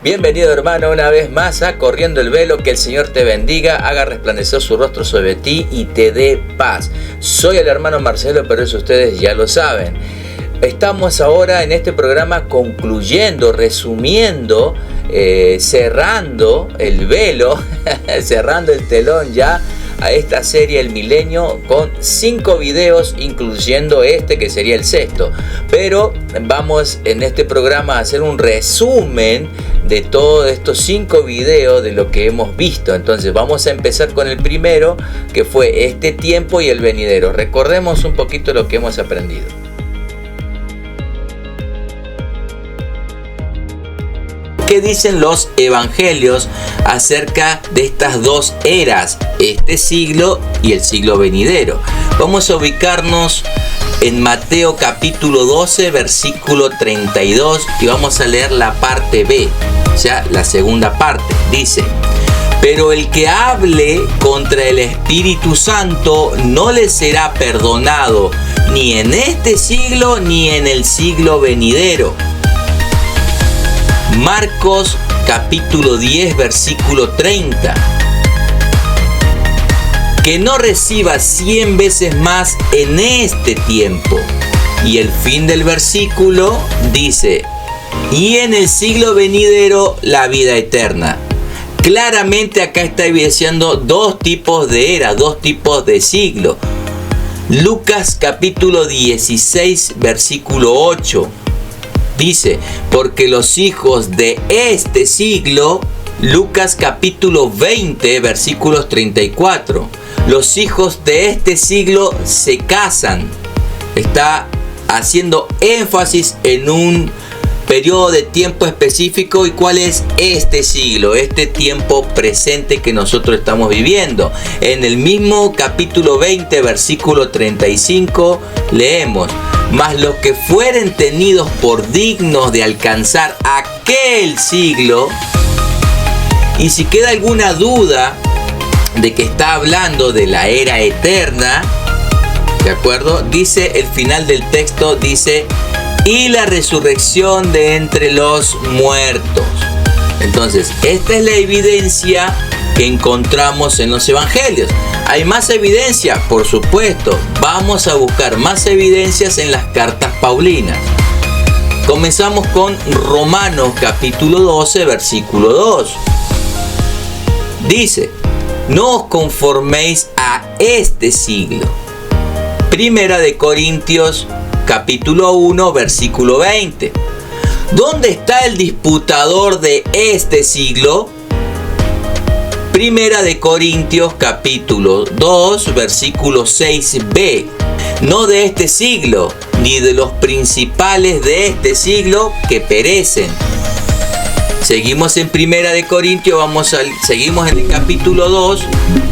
Bienvenido, hermano, una vez más a Corriendo el Velo. Que el Señor te bendiga, haga resplandecer su rostro sobre ti y te dé paz. Soy el hermano Marcelo, pero eso ustedes ya lo saben. Estamos ahora en este programa concluyendo, resumiendo, cerrando el velo, cerrando el telón ya a esta serie El Milenio, con 5 videos, incluyendo este que sería el sexto. Pero vamos en este programa a hacer un resumen de todos estos 5 videos de lo que hemos visto. Entonces vamos a empezar con el primero, que fue este tiempo y el venidero. Recordemos un poquito lo que hemos aprendido. ¿Qué dicen los evangelios acerca de estas dos eras, este siglo y el siglo venidero? Vamos a ubicarnos en Mateo capítulo 12, versículo 32, y vamos a leer la parte B, o sea, la segunda parte. Dice: pero el que hable contra el Espíritu Santo no le será perdonado, ni en este siglo ni en el siglo venidero. Marcos capítulo 10, versículo 30. Que no reciba 100 veces más en este tiempo. Y el fin del versículo dice: y en el siglo venidero la vida eterna. Claramente acá está evidenciando dos tipos de era, dos tipos de siglo. Lucas capítulo 16, versículo 8. Dice: porque los hijos de este siglo, Lucas capítulo 20, versículos 34. Los hijos de este siglo se casan. Está haciendo énfasis en un periodo de tiempo específico. ¿Y cuál es este siglo? Este tiempo presente que nosotros estamos viviendo. En el mismo capítulo 20, versículo 35, leemos: mas los que fueren tenidos por dignos de alcanzar aquel siglo. Y si queda alguna duda de que está hablando de la era eterna, ¿de acuerdo? Dice el final del texto, dice: y la resurrección de entre los muertos. Entonces, esta es la evidencia que encontramos en los evangelios. ¿Hay más evidencia? Por supuesto. Vamos a buscar más evidencias en las cartas paulinas. Comenzamos con Romanos capítulo 12, versículo 2. Dice: no os conforméis a este siglo. Primera de Corintios capítulo 1, versículo 20. ¿Dónde está el disputador de este siglo? Primera de Corintios capítulo 2, versículo 6b. No de este siglo, ni de los principales de este siglo que perecen. Seguimos en Primera de Corintios, seguimos en el capítulo 2,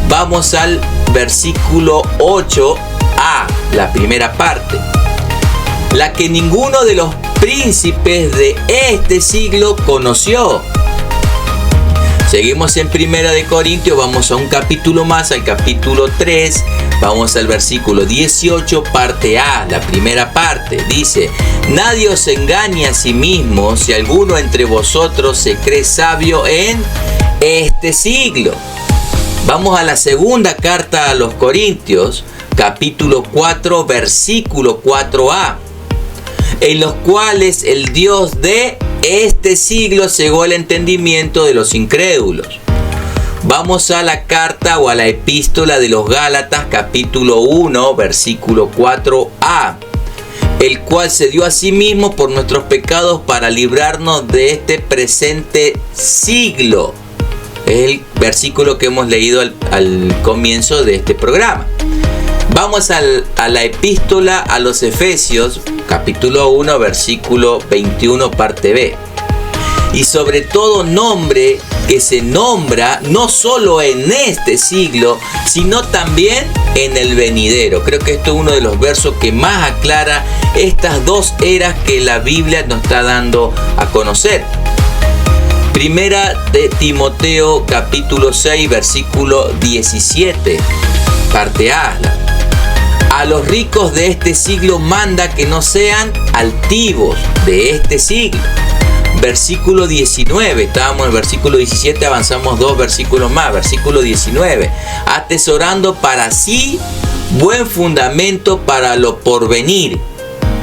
vamos al versículo 8a, la primera parte. La que ninguno de los príncipes de este siglo conoció. Seguimos en Primera de Corintios, vamos a un capítulo más, al capítulo 3, vamos al versículo 18, parte A, la primera parte. Dice: nadie os engañe a sí mismo, si alguno entre vosotros se cree sabio en este siglo. Vamos a la segunda carta a los Corintios, capítulo 4, versículo 4a. En los cuales el Dios de este siglo cegó el entendimiento de los incrédulos. Vamos a la carta o a la epístola de los Gálatas, capítulo 1, versículo 4a. El cual se dio a sí mismo por nuestros pecados para librarnos de este presente siglo. Es el versículo que hemos leído al comienzo de este programa. Vamos a la epístola a los Efesios, capítulo 1, versículo 21, parte B. Y sobre todo nombre que se nombra no solo en este siglo, sino también en el venidero. Creo que esto es uno de los versos que más aclara estas dos eras que la Biblia nos está dando a conocer. Primera de Timoteo capítulo 6 versículo 17, parte A. A los ricos de este siglo manda que no sean altivos de este siglo. Versículo 19, estábamos en el versículo 17, avanzamos 2 versículos más. Versículo 19, atesorando para sí buen fundamento para lo porvenir,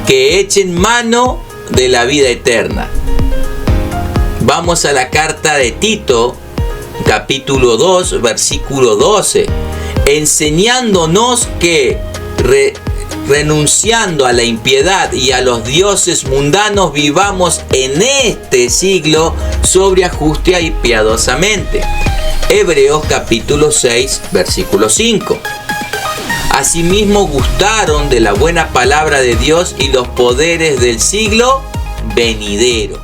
que echen mano de la vida eterna. Vamos a la carta de Tito, capítulo 2, versículo 12, enseñándonos que renunciando a la impiedad y a los dioses mundanos, vivamos en este siglo sobria, justa y piadosamente. Hebreos capítulo 6, versículo 5. Asimismo gustaron de la buena palabra de Dios y los poderes del siglo venidero.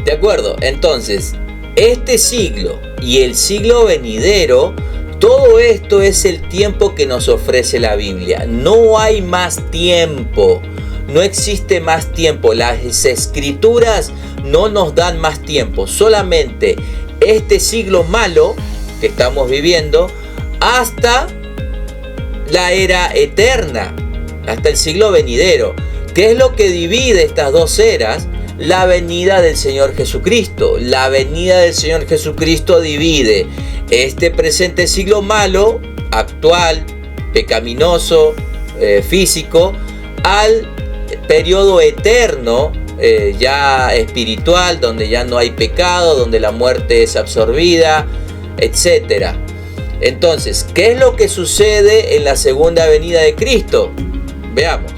De acuerdo, entonces, este siglo y el siglo venidero, todo esto es el tiempo que nos ofrece la Biblia. No hay más tiempo, no existe más tiempo. Las escrituras no nos dan más tiempo, solamente este siglo malo que estamos viviendo hasta la era eterna, hasta el siglo venidero. ¿Qué es lo que divide estas dos eras? La venida del Señor Jesucristo. La venida del Señor Jesucristo divide este presente siglo malo, actual, pecaminoso, físico, al periodo eterno, ya espiritual, donde ya no hay pecado, donde la muerte es absorbida, etc. Entonces, ¿qué es lo que sucede en la segunda venida de Cristo? Veamos.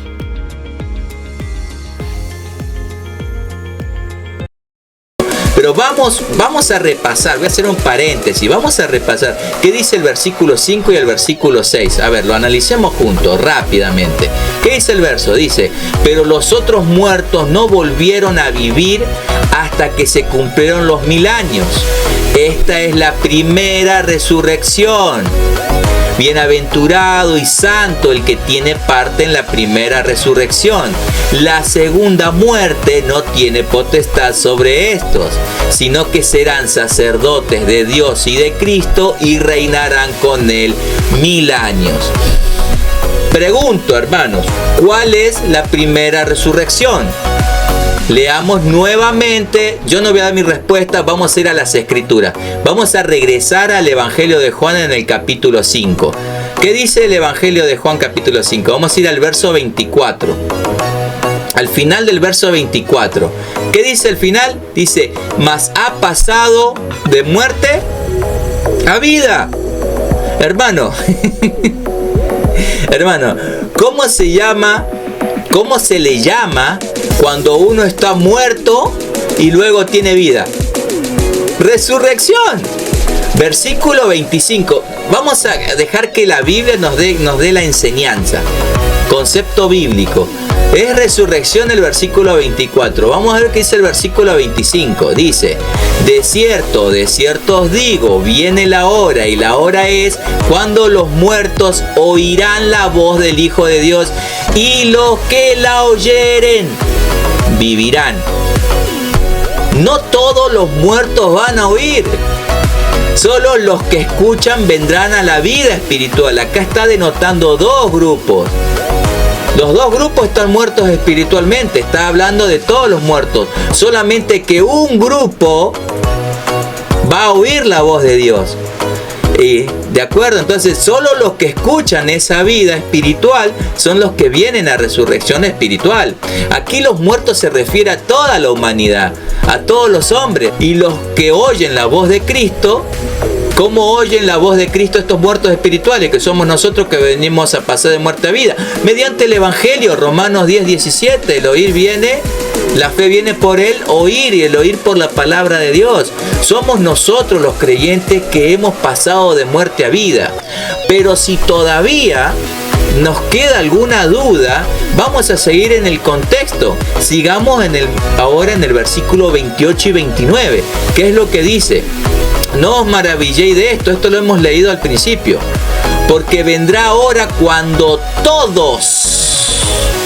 Pero vamos a repasar, voy a hacer un paréntesis, vamos a repasar qué dice el versículo 5 y el versículo 6. A ver, lo analicemos juntos, rápidamente. ¿Qué dice el verso? Dice, pero los otros muertos no volvieron a vivir hasta que se cumplieron los 1000 años. Esta es la primera resurrección. Bienaventurado y santo el que tiene parte en la primera resurrección. La segunda muerte no tiene potestad sobre estos, sino que serán sacerdotes de Dios y de Cristo y reinarán con él 1000 años. Pregunto, hermanos, ¿cuál es la primera resurrección? Leamos nuevamente, yo no voy a dar mi respuesta, vamos a ir a las escrituras. Vamos a regresar al Evangelio de Juan en el capítulo 5. ¿Qué dice el Evangelio de Juan capítulo 5? Vamos a ir al verso 24. Al final del verso 24. ¿Qué dice el final? Dice, mas ha pasado de muerte a vida. Hermano, hermano, ¿cómo se le llama cuando uno está muerto y luego tiene vida? Resurrección. Versículo 25. Vamos a dejar que la Biblia nos dé la enseñanza. Concepto bíblico. Es resurrección el versículo 24. Vamos a ver qué dice el versículo 25. Dice, de cierto os digo, viene la hora, y la hora es cuando los muertos oirán la voz del Hijo de Dios, y los que la oyeren vivirán. No todos los muertos van a oír. Solo los que escuchan vendrán a la vida espiritual. Acá está denotando dos grupos. Los dos grupos están muertos espiritualmente. Está hablando de todos los muertos. Solamente que un grupo va a oír la voz de Dios. ¿De acuerdo? Entonces solo los que escuchan esa vida espiritual son los que vienen a resurrección espiritual. Aquí los muertos se refiere a toda la humanidad, a todos los hombres. Y los que oyen la voz de Cristo, ¿cómo oyen la voz de Cristo estos muertos espirituales? Que somos nosotros que venimos a pasar de muerte a vida. Mediante el Evangelio, Romanos 10:17, el oír viene, la fe viene por el oír y el oír por la palabra de Dios. Somos nosotros los creyentes que hemos pasado de muerte a vida. Pero si todavía nos queda alguna duda, vamos a seguir en el contexto. Sigamos ahora en el versículo 28 y 29. ¿Qué es lo que dice? No os maravilléis de esto lo hemos leído al principio. Porque vendrá hora cuando todos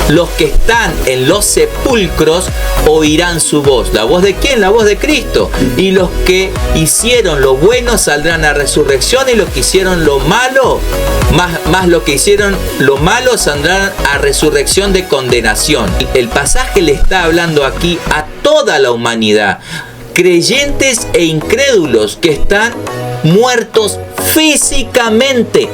los que están en los sepulcros oirán su voz. ¿La voz de quién? La voz de Cristo. Y los que hicieron lo bueno saldrán a resurrección, y los que hicieron lo malo, más los que hicieron lo malo saldrán a resurrección de condenación. El pasaje le está hablando aquí a toda la humanidad, creyentes e incrédulos que están muertos físicamente.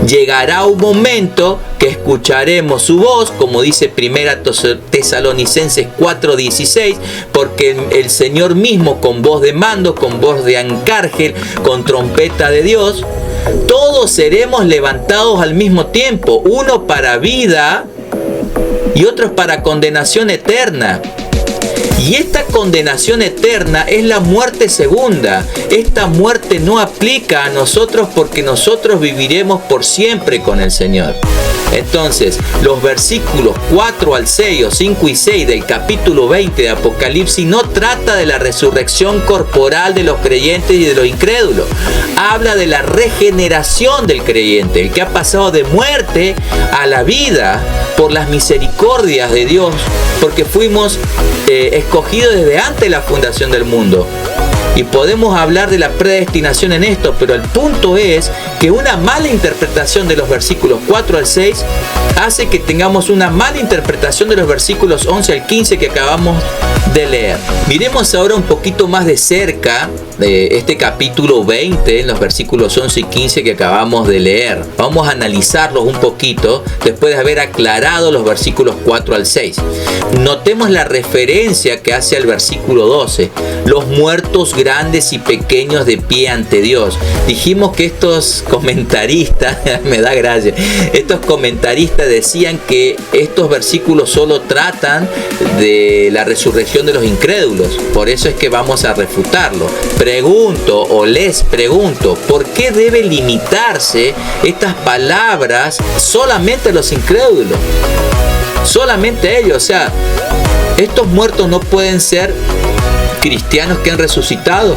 Llegará un momento que escucharemos su voz, como dice 1 Tesalonicenses 4:16, porque el Señor mismo, con voz de mando, con voz de arcángel, con trompeta de Dios, todos seremos levantados al mismo tiempo, uno para vida y otros para condenación eterna. Y esta condenación eterna es la muerte segunda. Esta muerte no aplica a nosotros porque nosotros viviremos por siempre con el Señor. Entonces, los versículos 4 al 6 o 5 y 6 del capítulo 20 de Apocalipsis no trata de la resurrección corporal de los creyentes y de los incrédulos. Habla de la regeneración del creyente, el que ha pasado de muerte a la vida por las misericordias de Dios, porque fuimos escogidos desde antes de la fundación del mundo. Y podemos hablar de la predestinación en esto, pero el punto es que una mala interpretación de los versículos 4 al 6 hace que tengamos una mala interpretación de los versículos 11 al 15 que acabamos de leer. Miremos ahora un poquito más de cerca de este capítulo 20, en los versículos 11 y 15 que acabamos de leer. Vamos a analizarlos un poquito después de haber aclarado los versículos 4 al 6. Notemos la referencia que hace al versículo 12. Los muertos grandes y pequeños de pie ante Dios. Dijimos que estos comentaristas, me da gracia, estos comentaristas decían que estos versículos solo tratan de la resurrección de los incrédulos. Por eso es que vamos a refutarlo. Les pregunto, ¿por qué debe limitarse estas palabras solamente a los incrédulos? Solamente a ellos. O sea, estos muertos no pueden ser cristianos que han resucitado.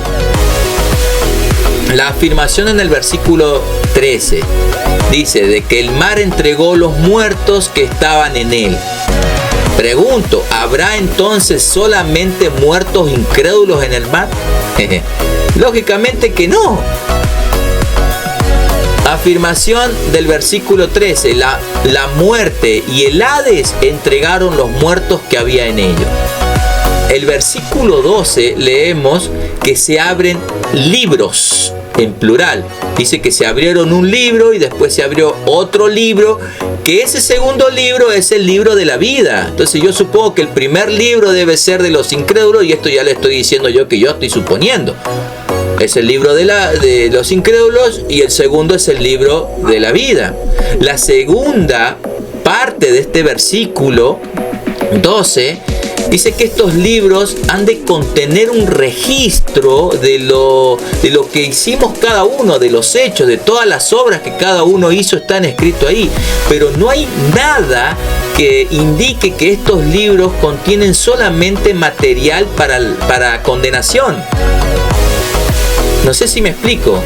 La afirmación en el versículo 13 dice de que el mar entregó los muertos que estaban en él. Pregunto, ¿habrá entonces solamente muertos incrédulos en el mar? Lógicamente que no. Afirmación del versículo 13, la muerte y el Hades entregaron los muertos que había en ellos. El versículo 12 leemos que se abren libros, en plural. Dice que se abrieron un libro y después se abrió otro libro, que ese segundo libro es el libro de la vida. Entonces yo supongo que el primer libro debe ser de los incrédulos, y esto ya le estoy diciendo yo que yo estoy suponiendo. Es el libro de los incrédulos y el segundo es el libro de la vida. La segunda parte de este versículo 12 dice que estos libros han de contener un registro de lo que hicimos cada uno, de los hechos, de todas las obras que cada uno hizo, están escritos ahí. Pero no hay nada que indique que estos libros contienen solamente material para condenación. No sé si me explico.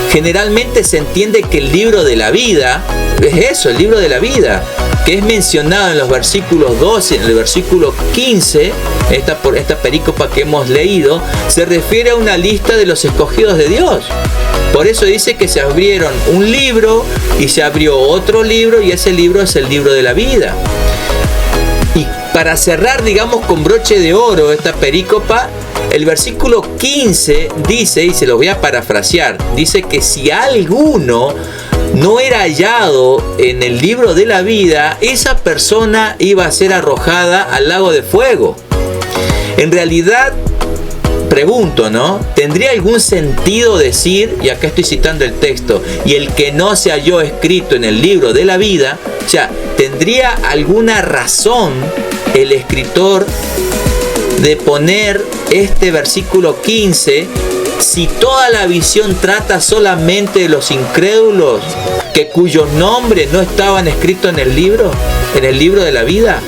Generalmente se entiende que el libro de la vida es eso, el libro de la vida, que es mencionado en los versículos 12, en el versículo 15, esta perícopa que hemos leído, se refiere a una lista de los escogidos de Dios. Por eso dice que se abrieron un libro y se abrió otro libro, y ese libro es el libro de la vida. Y para cerrar, digamos, con broche de oro esta perícopa, el versículo 15 dice, y se lo voy a parafrasear, dice que si alguno no era hallado en el libro de la vida, esa persona iba a ser arrojada al lago de fuego. En realidad, pregunto, ¿no? ¿Tendría algún sentido decir, y acá estoy citando el texto, y el que no se halló escrito en el libro de la vida? O sea, ¿tendría alguna razón el escritor de poner este versículo 15 Si toda la visión trata solamente de los incrédulos, cuyos nombres no estaban escritos en el libro de la vida.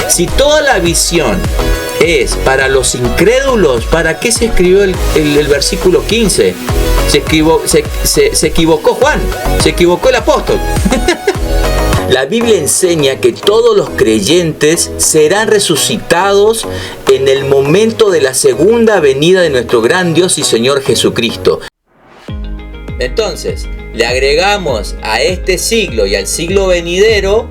Si toda la visión es para los incrédulos, ¿para qué se escribió el versículo 15? Se equivocó Juan, se equivocó el apóstol. La Biblia enseña que todos los creyentes serán resucitados en el momento de la segunda venida de nuestro gran Dios y Señor Jesucristo. Entonces, le agregamos a este siglo y al siglo venidero,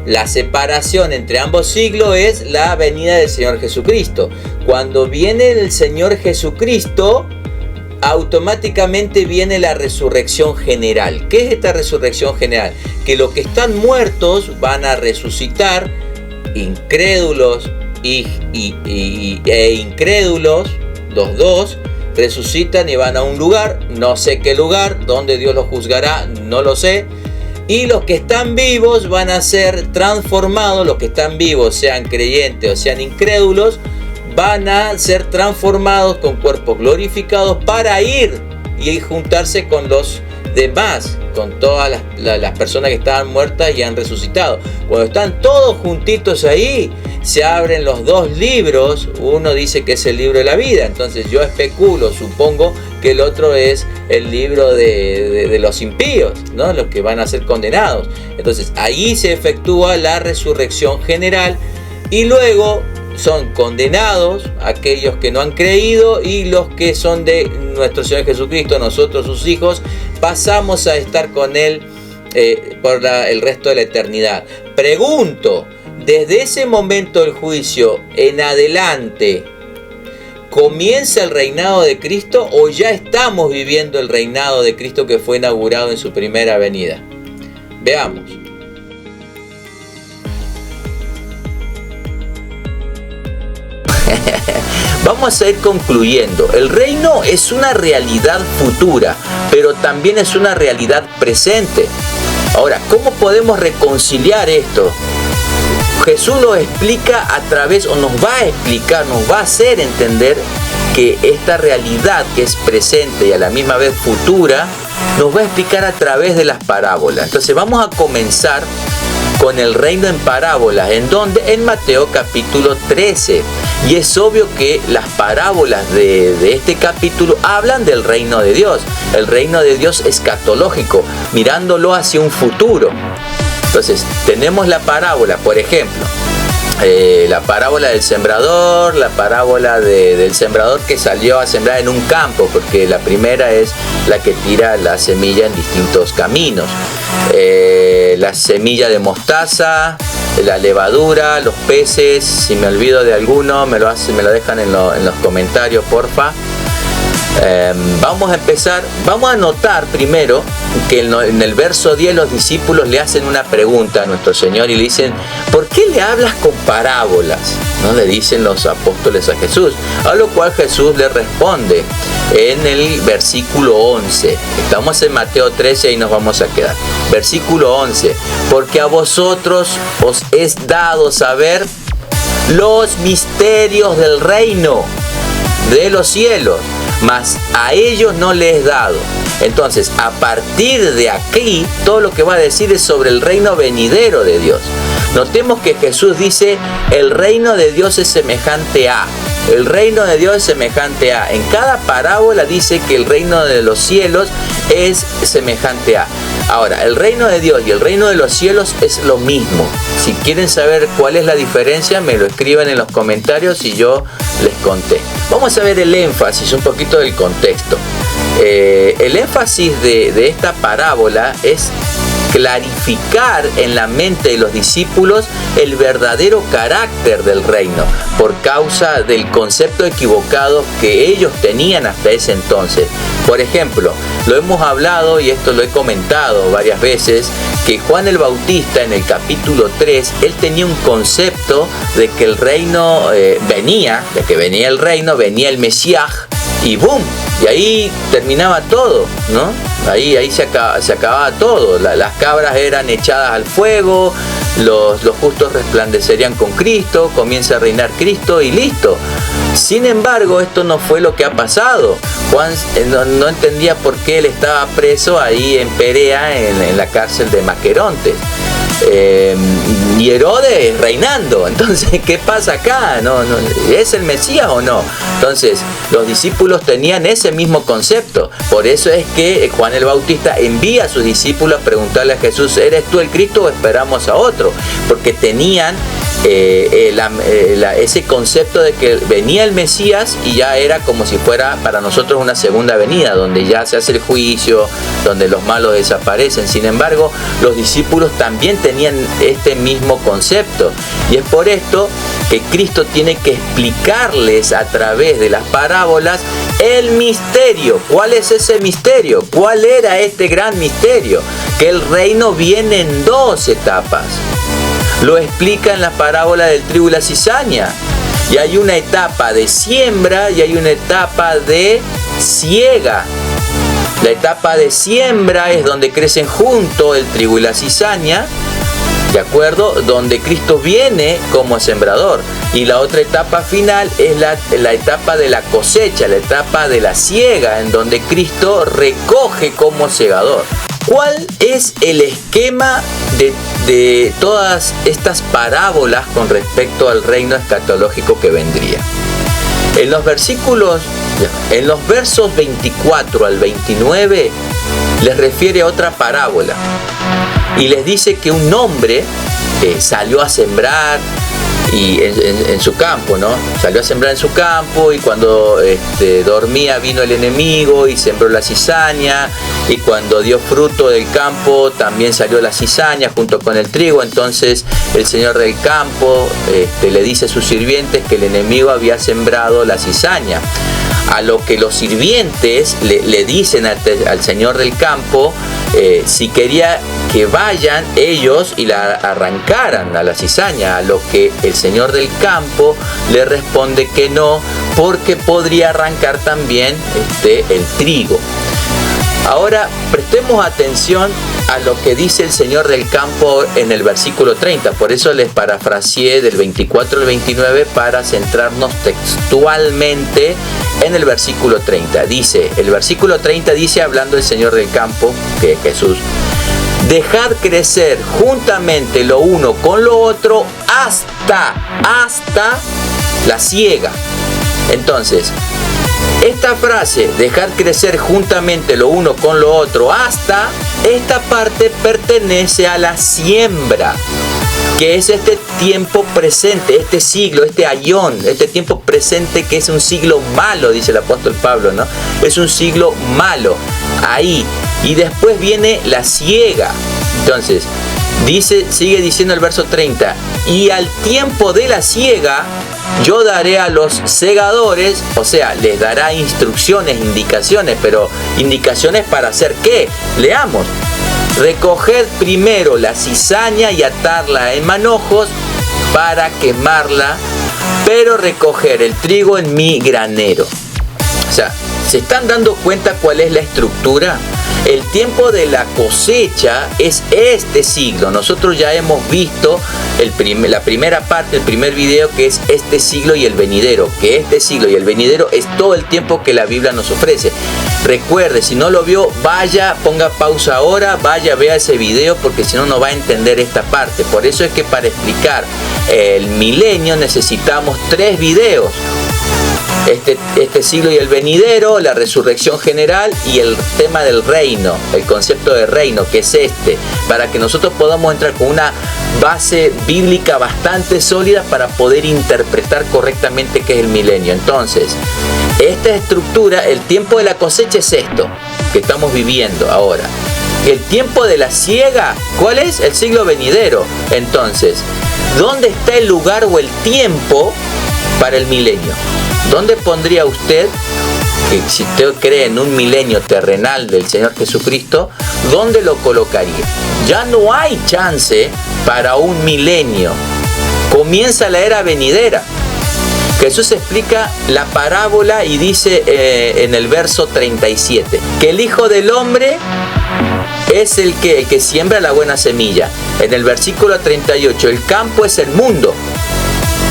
la separación entre ambos siglos es la venida del Señor Jesucristo. Cuando viene el Señor Jesucristo, automáticamente viene la resurrección general. ¿Qué es esta resurrección general? Que los que están muertos van a resucitar, incrédulos e incrédulos, los dos, resucitan y van a un lugar, no sé qué lugar, donde Dios los juzgará, no lo sé. Y los que están vivos van a ser transformados, los que están vivos, sean creyentes o sean incrédulos, van a ser transformados con cuerpos glorificados para ir y juntarse con los demás, con todas las personas que estaban muertas y han resucitado. Cuando están todos juntitos ahí, se abren los dos libros. Uno dice que es el libro de la vida, entonces yo especulo, supongo que el otro es el libro de los impíos, ¿no? Los que van a ser condenados. Entonces ahí se efectúa la resurrección general y luego son condenados aquellos que no han creído, y los que son de nuestro Señor Jesucristo, nosotros sus hijos, pasamos a estar con Él por el resto de la eternidad. Pregunto, desde ese momento del juicio en adelante, ¿comienza el reinado de Cristo o ya estamos viviendo el reinado de Cristo que fue inaugurado en su primera venida? Veamos. Vamos a ir concluyendo. El reino es una realidad futura, pero también es una realidad presente. Ahora, ¿cómo podemos reconciliar esto? Jesús lo explica a través, o nos va a explicar, nos va a hacer entender que esta realidad que es presente y a la misma vez futura, nos va a explicar a través de las parábolas. Entonces vamos a comenzar con el reino en parábolas, en donde en Mateo capítulo 13, y es obvio que las parábolas de este capítulo hablan del reino de Dios. El reino de Dios escatológico, mirándolo hacia un futuro. Entonces tenemos la parábola, por ejemplo, la parábola del sembrador, la parábola del sembrador que salió a sembrar en un campo, porque la primera es la que tira la semilla en distintos caminos. La semilla de mostaza, la levadura, los peces. Si me olvido de alguno, me lo dejan en los comentarios, porfa. Vamos a empezar. Vamos a notar primero que en el verso 10 los discípulos le hacen una pregunta a nuestro Señor y le dicen: ¿por qué le hablas con parábolas? ¿No? Le dicen los apóstoles a Jesús, a lo cual Jesús le responde en el versículo 11. Estamos en Mateo 13 y nos vamos a quedar. Versículo 11: porque a vosotros os es dado saber los misterios del reino de los cielos, mas a ellos no les es dado. Entonces, a partir de aquí, todo lo que va a decir es sobre el reino venidero de Dios. Notemos que Jesús dice: el reino de Dios es semejante a. El reino de Dios es semejante a. En cada parábola dice que el reino de los cielos es semejante a. Ahora, el reino de Dios y el reino de los cielos es lo mismo. Si quieren saber cuál es la diferencia, me lo escriban en los comentarios y yo les conté. Vamos a ver el énfasis, un poquito del contexto. El énfasis de esta parábola es clarificar en la mente de los discípulos el verdadero carácter del reino, por causa del concepto equivocado que ellos tenían hasta ese entonces. Por ejemplo, lo hemos hablado y esto lo he comentado varias veces, que Juan el Bautista en el capítulo 3, él tenía un concepto de que el reino venía el reino, venía el Mesías y ¡boom! Y ahí terminaba todo, ¿no? Ahí se acababa todo. Las cabras eran echadas al fuego, los justos resplandecerían con Cristo, comienza a reinar Cristo y listo. Sin embargo, esto no fue lo que ha pasado. Juan no entendía por qué él estaba preso ahí en Perea, en la cárcel de Maqueronte. Y Herodes reinando. Entonces, ¿qué pasa acá? ¿Es el Mesías o no? Entonces, los discípulos tenían ese mismo concepto. Por eso es que Juan el Bautista envía a sus discípulos a preguntarle a Jesús: ¿eres tú el Cristo o esperamos a otro? Porque tenían ese concepto de que venía el Mesías y ya era como si fuera para nosotros una segunda venida, donde ya se hace el juicio, donde los malos desaparecen. Sin embargo, los discípulos también tenían este mismo concepto, y es por esto que Cristo tiene que explicarles a través de las parábolas el misterio. ¿Cuál es ese misterio? ¿Cuál era este gran misterio? Que el reino viene en 2 etapas. Lo explica en la parábola del trigo y la cizaña. Y hay una etapa de siembra y hay una etapa de siega. La etapa de siembra es donde crecen juntos el trigo y la cizaña, ¿de acuerdo? Donde Cristo viene como sembrador. Y la otra etapa final es la etapa de la cosecha, la etapa de la siega, en donde Cristo recoge como segador. ¿Cuál es el esquema de todas estas parábolas con respecto al reino escatológico que vendría? En los versos 24 al 29 les refiere a otra parábola y les dice que un hombre salió a sembrar y en su campo, ¿no? Salió a sembrar en su campo, y cuando dormía vino el enemigo y sembró la cizaña, y cuando dio fruto del campo también salió la cizaña junto con el trigo. Entonces el señor del campo le dice a sus sirvientes que el enemigo había sembrado la cizaña, a lo que los sirvientes le dicen al señor del campo si quería que vayan ellos y la arrancaran a la cizaña, a lo que el señor del campo le responde que no, porque podría arrancar también el trigo. Ahora prestemos atención a lo que dice el señor del campo en el versículo 30. Por eso les parafraseé del 24 al 29 para centrarnos textualmente en el versículo 30. El versículo 30 dice, hablando el señor del campo, que es Jesús: dejad crecer juntamente lo uno con lo otro hasta la siega. Entonces, esta frase, dejar crecer juntamente lo uno con lo otro hasta, esta parte pertenece a la siembra, que es este tiempo presente, este siglo, este aión, este tiempo presente, que es un siglo malo, dice el apóstol Pablo, ¿no? Es un siglo malo, ahí. Y después viene la siega. Entonces, sigue diciendo el verso 30, y al tiempo de la siega yo daré a los segadores, o sea, les dará instrucciones, indicaciones, pero indicaciones para hacer ¿qué? Leamos: recoged primero la cizaña y atarla en manojos para quemarla, pero recoger el trigo en mi granero. O sea, ¿se están dando cuenta cuál es la estructura? El tiempo de la cosecha es este siglo. Nosotros ya hemos visto la primera parte, el primer video, que es este siglo y el venidero. Que este siglo y el venidero es todo el tiempo que la Biblia nos ofrece. Recuerde, si no lo vio, vaya, ponga pausa ahora, vea ese video, porque si no, no va a entender esta parte. Por eso es que para explicar el milenio necesitamos 3 videos. Este siglo y el venidero, la resurrección general y el tema del reino, el concepto de reino, que es para que nosotros podamos entrar con una base bíblica bastante sólida para poder interpretar correctamente qué es el milenio. Entonces, esta estructura, el tiempo de la cosecha es esto que estamos viviendo ahora. El tiempo de la siega, ¿cuál es? El siglo venidero. Entonces, ¿dónde está el lugar o el tiempo para el milenio? ¿Dónde pondría usted, que si usted cree en un milenio terrenal del Señor Jesucristo, dónde lo colocaría? Ya no hay chance para un milenio. Comienza la era venidera. Jesús explica la parábola y dice en el verso 37 que el Hijo del Hombre es el que siembra la buena semilla. En el versículo 38, el campo es el mundo.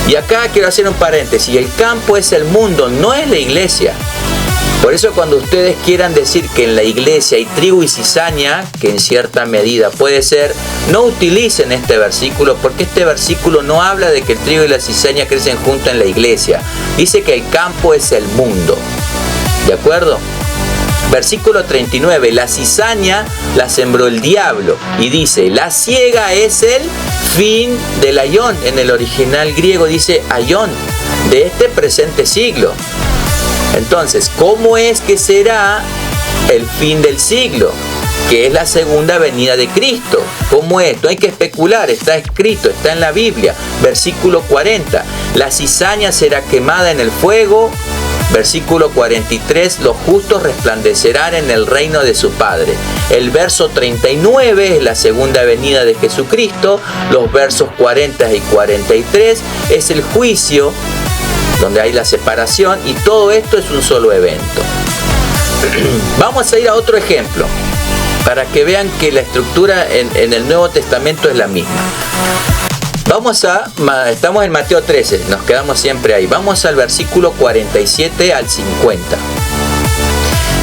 Y acá quiero hacer un paréntesis. El campo es el mundo, no es la iglesia. Por eso cuando ustedes quieran decir que en la iglesia hay trigo y cizaña, que en cierta medida puede ser, no utilicen este versículo, porque este versículo no habla de que el trigo y la cizaña crecen juntos en la iglesia. Dice que el campo es el mundo. ¿De acuerdo? Versículo 39, la cizaña la sembró el diablo. Y dice, la siega es el fin del aión. En el original griego dice aión, de este presente siglo. Entonces, ¿cómo es que será el fin del siglo? Que es la segunda venida de Cristo. ¿Cómo es? No hay que especular, está escrito, está en la Biblia. Versículo 40, la cizaña será quemada en el fuego. Versículo 43, los justos resplandecerán en el reino de su Padre. El verso 39 es la segunda venida de Jesucristo. Los versos 40 y 43 es el juicio, donde hay la separación, y todo esto es un solo evento. Vamos a ir a otro ejemplo, para que vean que la estructura en el Nuevo Testamento es la misma. Estamos en Mateo 13, nos quedamos siempre ahí. Vamos al versículo 47 al 50.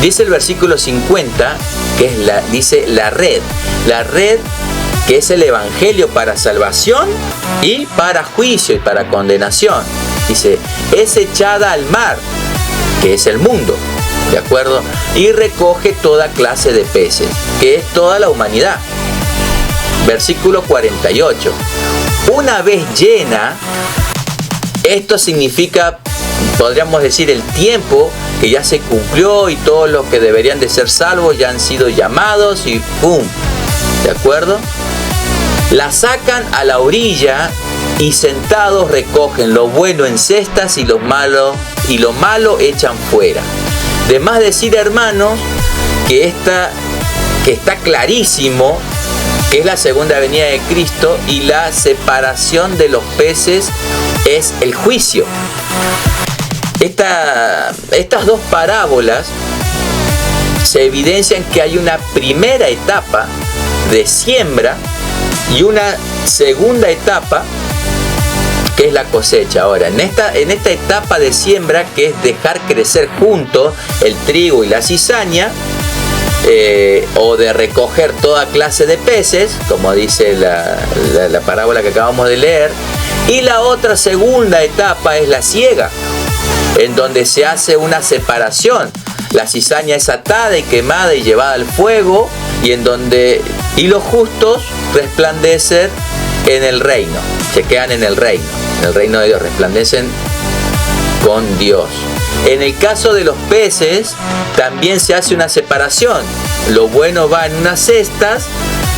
Dice el versículo 50, que es dice la red. La red que es el evangelio para salvación y para juicio y para condenación. Dice, es echada al mar, que es el mundo, ¿de acuerdo? Y recoge toda clase de peces, que es toda la humanidad. Versículo 48. Una vez llena, esto significa, podríamos decir, el tiempo que ya se cumplió y todos los que deberían de ser salvos ya han sido llamados y ¡pum! ¿De acuerdo? La sacan a la orilla y sentados recogen lo bueno en cestas y lo malo echan fuera. De más decir, hermanos, que está clarísimo que es la segunda venida de Cristo, y la separación de los peces es el juicio. Estas dos parábolas se evidencian que hay una primera etapa de siembra y una segunda etapa que es la cosecha. Ahora, en esta etapa de siembra, que es dejar crecer juntos el trigo y la cizaña, o de recoger toda clase de peces, como dice la parábola que acabamos de leer, y la otra segunda etapa es la siega, en donde se hace una separación. La cizaña es atada y quemada y llevada al fuego, y los justos resplandecen en el reino, se quedan en el reino de Dios, resplandecen con Dios. En el caso de los peces, también se hace una separación. Lo bueno va en unas cestas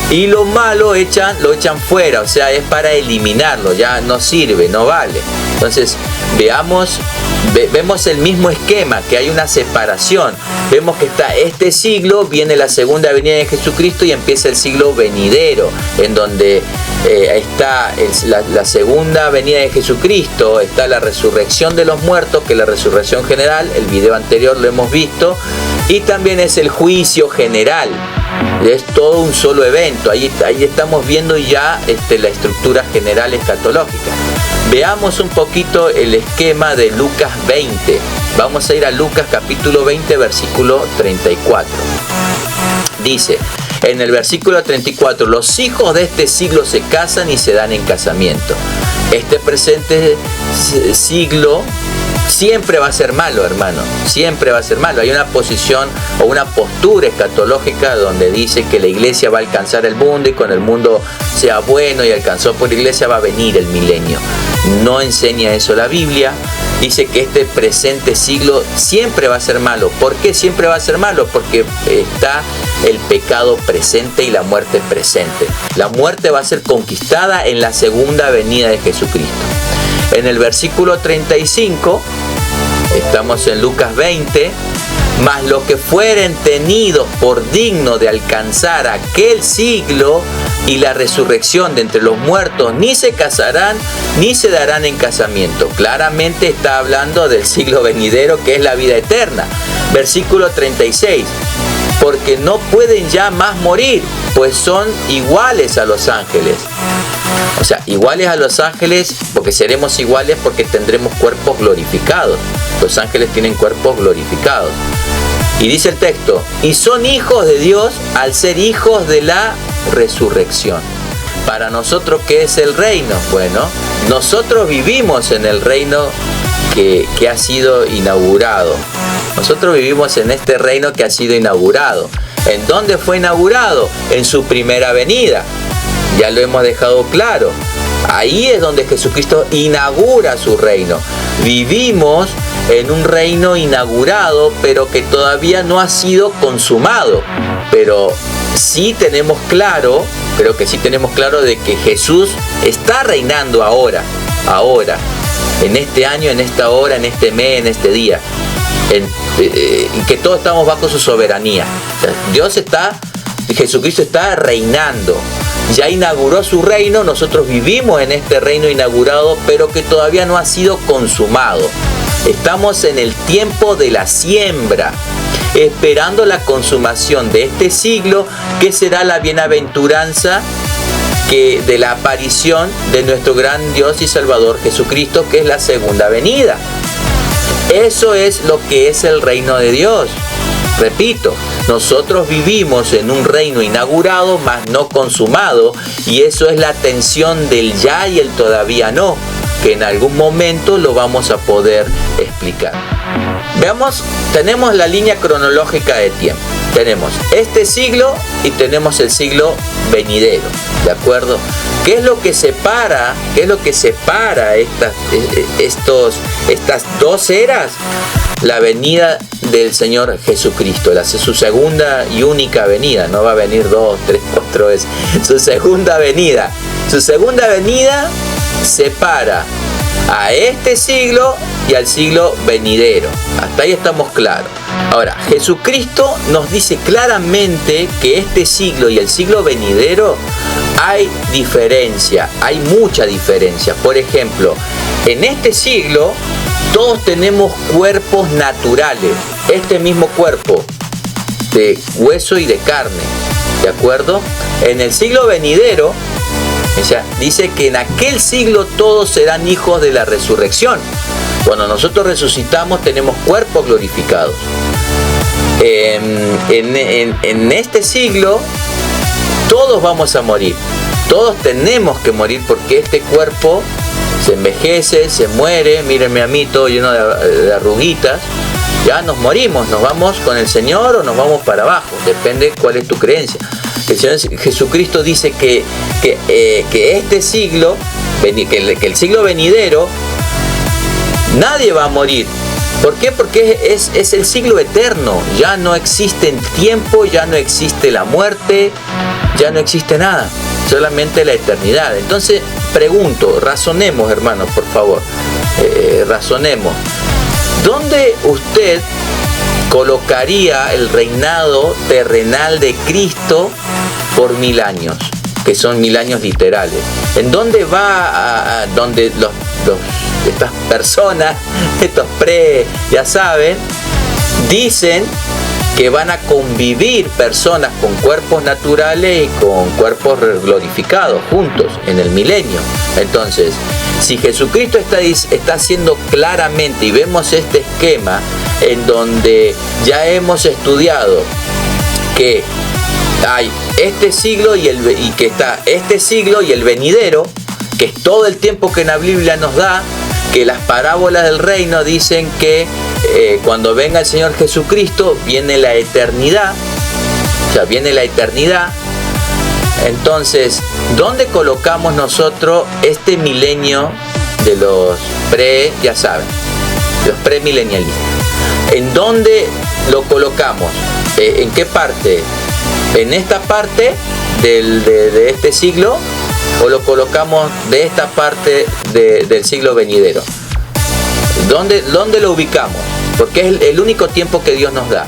y lo malo lo echan fuera, o sea, es para eliminarlo, ya no sirve, no vale. Entonces, vemos el mismo esquema, que hay una separación. Vemos que está este siglo, viene la segunda venida de Jesucristo y empieza el siglo venidero, en donde está la segunda venida de Jesucristo, está la resurrección de los muertos, que es la resurrección general, el video anterior lo hemos visto, y también es el juicio general. Es todo un solo evento. Ahí estamos viendo ya la estructura general escatológica. Veamos un poquito el esquema de Lucas 20. Vamos a ir a Lucas capítulo 20, versículo 34. Dice, en el versículo 34, los hijos de este siglo se casan y se dan en casamiento. Este presente siglo siempre va a ser malo, hermano. Siempre va a ser malo. Hay una posición o una postura escatológica donde dice que la iglesia va a alcanzar el mundo, y cuando el mundo sea bueno y alcanzó por la iglesia va a venir el milenio. No enseña eso la Biblia. Dice que este presente siglo siempre va a ser malo. ¿Por qué siempre va a ser malo? Porque está el pecado presente y la muerte presente. La muerte va a ser conquistada en la segunda venida de Jesucristo. En el versículo 35, estamos en Lucas 20, mas los que fueren tenidos por dignos de alcanzar aquel siglo y la resurrección de entre los muertos, ni se casarán ni se darán en casamiento. Claramente está hablando del siglo venidero, que es la vida eterna. Versículo 36. porque no pueden ya más morir, pues son iguales a los ángeles. O sea, iguales a los ángeles, porque seremos iguales porque tendremos cuerpos glorificados. Los ángeles tienen cuerpos glorificados. Y dice el texto, y son hijos de Dios al ser hijos de la resurrección. Para nosotros, ¿qué es el reino? Bueno, nosotros vivimos en el reino que ha sido inaugurado. Nosotros vivimos en este reino que ha sido inaugurado. ¿En dónde fue inaugurado? En su primera venida. Ya lo hemos dejado claro. Ahí es donde Jesucristo inaugura su reino. Vivimos en un reino inaugurado, pero que todavía no ha sido consumado. Pero sí tenemos claro, creo que sí tenemos claro de que Jesús está reinando ahora, en este año, en esta hora, en este mes, en este día. Y que todos estamos bajo su soberanía. O sea, Jesucristo está reinando. Ya inauguró su reino, nosotros vivimos en este reino inaugurado, pero que todavía no ha sido consumado. Estamos en el tiempo de la siembra, esperando la consumación de este siglo, que será la bienaventuranza de la aparición de nuestro gran Dios y Salvador Jesucristo, que es la segunda venida. Eso es lo que es el reino de Dios. Repito, nosotros vivimos en un reino inaugurado, mas no consumado, y eso es la tensión del ya y el todavía no, que en algún momento lo vamos a poder explicar. Veamos, tenemos la línea cronológica de tiempo. Tenemos este siglo y tenemos el siglo venidero, ¿de acuerdo? ¿Qué es lo que separa? Estas dos eras? La venida del Señor Jesucristo, su segunda y única venida. No va a venir 2, 3, 4 veces. Su segunda venida. Su segunda venida separa a este siglo y al siglo venidero. Hasta ahí estamos claros. Ahora, Jesucristo nos dice claramente que este siglo y el siglo venidero hay diferencia, hay mucha diferencia. Por ejemplo, en este siglo todos tenemos cuerpos naturales, este mismo cuerpo de hueso y de carne, ¿de acuerdo? En el siglo venidero, o sea, dice que en aquel siglo todos serán hijos de la resurrección. Cuando nosotros resucitamos tenemos cuerpos glorificados. En este siglo todos vamos a morir. Todos tenemos que morir porque este cuerpo se envejece, se muere. Mírenme a mí todo lleno de arruguitas. Ya nos morimos, nos vamos con el Señor o nos vamos para abajo. Depende cuál es tu creencia. El Señor Jesucristo dice que este siglo, que el siglo venidero, nadie va a morir. ¿Por qué? Porque es el siglo eterno. Ya no existe el tiempo, ya no existe la muerte, ya no existe nada. Solamente la eternidad. Entonces, pregunto, razonemos, hermanos, por favor. Razonemos. ¿Dónde usted colocaría el reinado terrenal de Cristo por 1000 años? Que son 1000 años literales. ¿En dónde va donde estas personas, estos ya saben, dicen que van a convivir personas con cuerpos naturales y con cuerpos glorificados juntos en el milenio? Entonces, si Jesucristo está haciendo claramente, y vemos este esquema en donde ya hemos estudiado que hay este siglo que está este siglo y el venidero, que es todo el tiempo que la Biblia nos da, que las parábolas del reino dicen que cuando venga el Señor Jesucristo viene la eternidad. O sea, viene la eternidad. Entonces, ¿dónde colocamos nosotros este milenio de los ya saben, los premilenialistas? ¿En dónde lo colocamos? ¿En qué parte? ¿En esta parte de este siglo? ¿O lo colocamos de esta parte del siglo venidero? ¿Dónde lo ubicamos? Porque es el único tiempo que Dios nos da.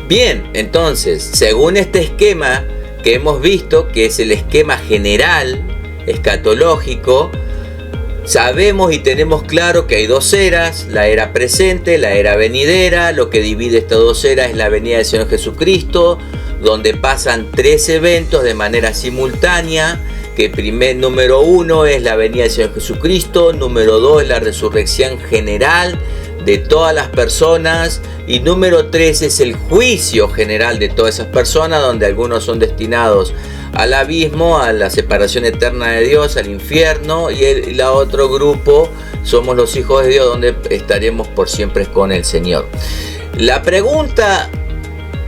Bien, entonces, según este esquema que hemos visto, que es el esquema general, escatológico, Sabemos y tenemos claro que hay dos eras, la era presente, la era venidera. Lo que divide estas dos eras es la venida del Señor Jesucristo, donde pasan 3 eventos de manera simultánea, que número 1 es la venida del Señor Jesucristo, número 2 es la resurrección general de todas las personas, y número 3 es el juicio general de todas esas personas, donde algunos son destinados al abismo, a la separación eterna de Dios, al infierno, y el otro grupo somos los hijos de Dios, donde estaremos por siempre con el Señor. La pregunta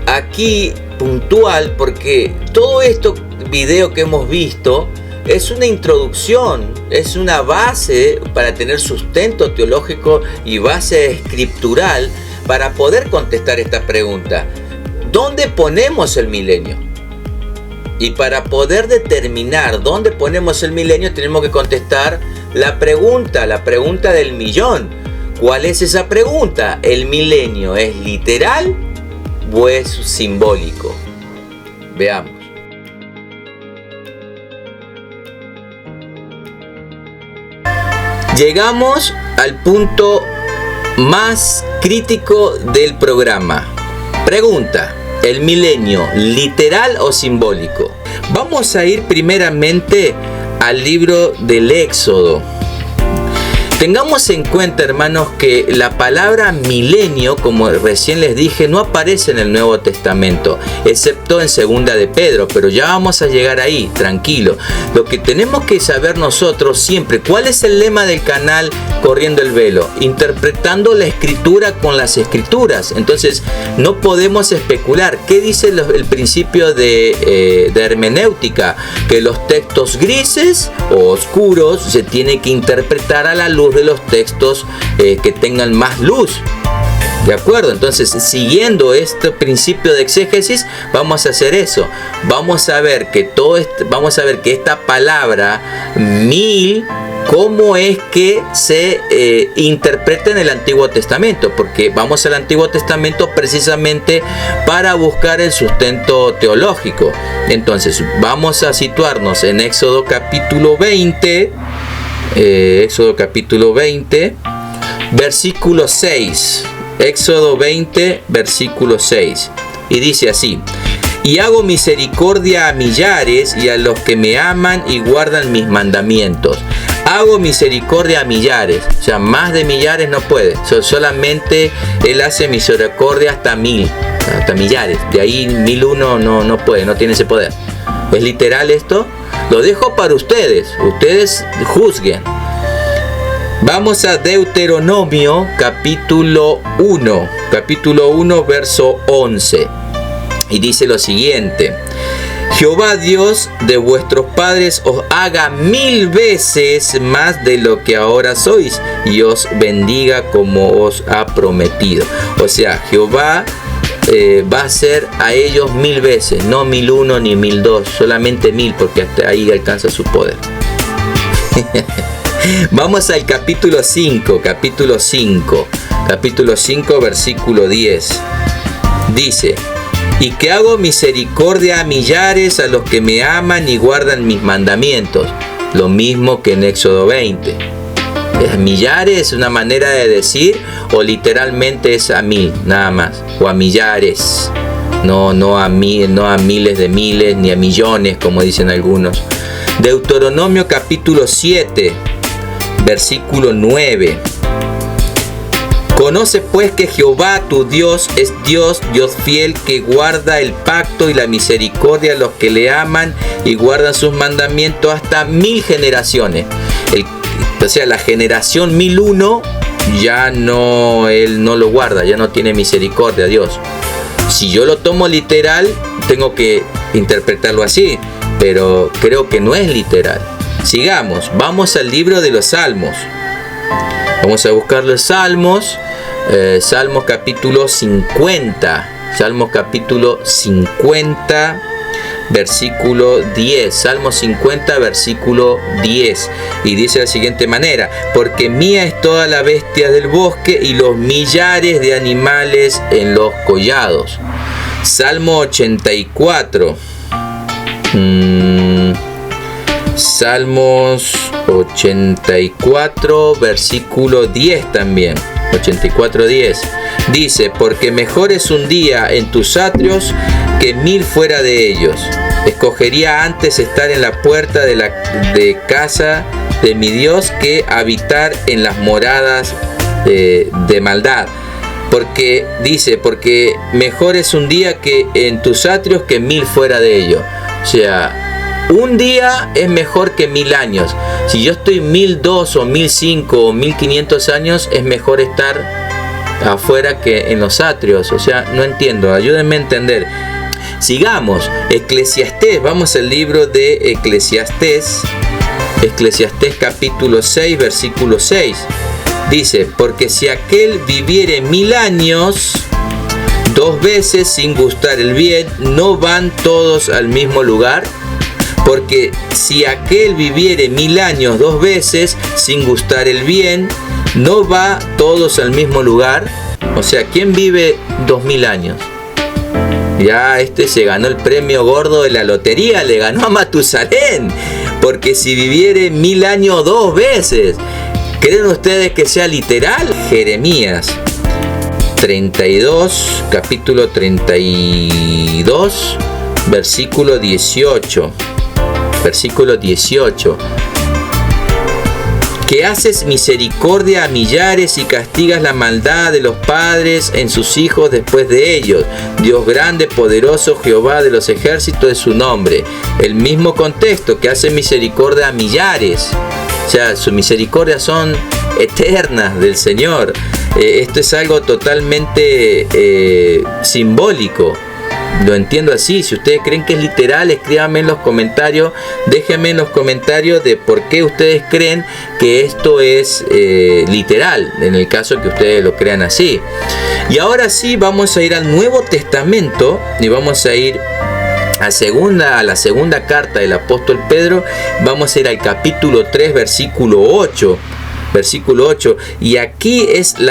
aquí puntual, porque todo esto video que hemos visto es una introducción, es una base para tener sustento teológico y base escritural para poder contestar esta pregunta: ¿dónde ponemos el milenio? Y para poder determinar dónde ponemos el milenio, tenemos que contestar la pregunta del millón. ¿Cuál es esa pregunta? ¿El milenio es literal o es simbólico? Veamos. Llegamos al punto más crítico del programa. Pregunta: ¿el milenio literal o simbólico? Vamos a ir primeramente al libro del Éxodo. Tengamos en cuenta, hermanos, que la palabra milenio, como recién les dije, no aparece en el Nuevo Testamento, excepto en Segunda de Pedro, pero ya vamos a llegar ahí, tranquilo. Lo que tenemos que saber nosotros siempre, ¿cuál es el lema del canal Corriendo el Velo? Interpretando la Escritura con las Escrituras. Entonces, no podemos especular. ¿Qué dice el principio de hermenéutica? Que los textos grises o oscuros se tienen que interpretar a la luz de los textos que tengan más luz. ¿De acuerdo? Entonces, siguiendo este principio de exégesis, vamos a hacer eso. Vamos a ver que esta palabra mil, cómo es que se interpreta en el Antiguo Testamento, porque vamos al Antiguo Testamento precisamente para buscar el sustento teológico. Entonces, vamos a situarnos en Éxodo capítulo 20. Éxodo capítulo 20, versículo 6. Éxodo 20, versículo 6. Y dice así: y hago misericordia a millares y a los que me aman y guardan mis mandamientos. Hago misericordia a millares, o sea, más de millares no puede. Solamente Él hace misericordia hasta millares. De ahí 1001 no puede, no tiene ese poder. ¿Es literal esto? Lo dejo para ustedes juzguen. Vamos a Deuteronomio capítulo 1, verso 11. Y dice lo siguiente: Jehová Dios de vuestros padres os haga 1000 veces más de lo que ahora sois, y os bendiga como os ha prometido. O sea, Jehová va a ser a ellos 1000 veces, no 1001 ni 1002, solamente 1000, porque hasta ahí alcanza su poder. Vamos al capítulo 5, versículo 10. Dice: y que hago misericordia a millares, a los que me aman y guardan mis mandamientos. Lo mismo que en Éxodo 20. Millares es una manera de decir, o literalmente es a 1000, nada más, o a millares, no a miles de miles, ni a millones, como dicen algunos. Deuteronomio capítulo 7, versículo 9. Conoce pues que Jehová tu Dios es Dios fiel, que guarda el pacto y la misericordia a los que le aman y guardan sus mandamientos hasta 1000 generaciones. O sea, la generación 1001 ya no, Él no lo guarda, ya no tiene misericordia Dios. Si yo lo tomo literal, tengo que interpretarlo así, pero creo que no es literal. Sigamos, vamos al libro de los Salmos. Vamos a buscar los Salmos. Salmos capítulo 50. Salmos capítulo 50, versículo 10. Salmos 50, versículo 10. Y dice de la siguiente manera: porque mía es toda la bestia del bosque y los millares de animales en los collados. Salmo 84. Salmos 84, versículo 10 también. 84:10. Dice, porque mejor es un día en tus atrios que 1000 fuera de ellos. Escogería antes estar en la puerta de casa de mi Dios que habitar en las moradas de maldad. Porque dice, porque mejor es un día que en tus atrios que 1000 fuera de ellos. O sea, un día es mejor que 1000 años. Si yo estoy 1002 o 1005 o 1500 años, es mejor estar afuera que en los atrios. O sea, no entiendo, ayúdenme a entender. Sigamos, Eclesiastés, vamos al libro de Eclesiastés capítulo 6, versículo 6. Dice, porque si aquel viviere 1000 años 2 veces sin gustar el bien, ¿no van todos al mismo lugar? Porque si aquel viviere 1000 años 2 veces sin gustar el bien, ¿no va todos al mismo lugar? O sea, ¿quién vive 2000 años? Ya se ganó el premio gordo de la lotería, le ganó a Matusalén. Porque si viviere 1000 años 2 veces, ¿creen ustedes que sea literal? Jeremías 32, capítulo 32, versículo 18. Versículo 18. Que haces misericordia a millares y castigas la maldad de los padres en sus hijos después de ellos. Dios grande, poderoso, Jehová de los ejércitos es su nombre. El mismo contexto, que hace misericordia a millares. O sea, sus misericordias son eternas del Señor. Esto es algo totalmente simbólico. Lo entiendo así. Si ustedes creen que es literal, escríbanme en los comentarios. Déjenme en los comentarios de por qué ustedes creen que esto es literal, en el caso que ustedes lo crean así. Y ahora sí vamos a ir al Nuevo Testamento y vamos a ir a la segunda carta del apóstol Pedro. Vamos a ir al capítulo 3, versículo 8. Versículo 8. Y aquí es el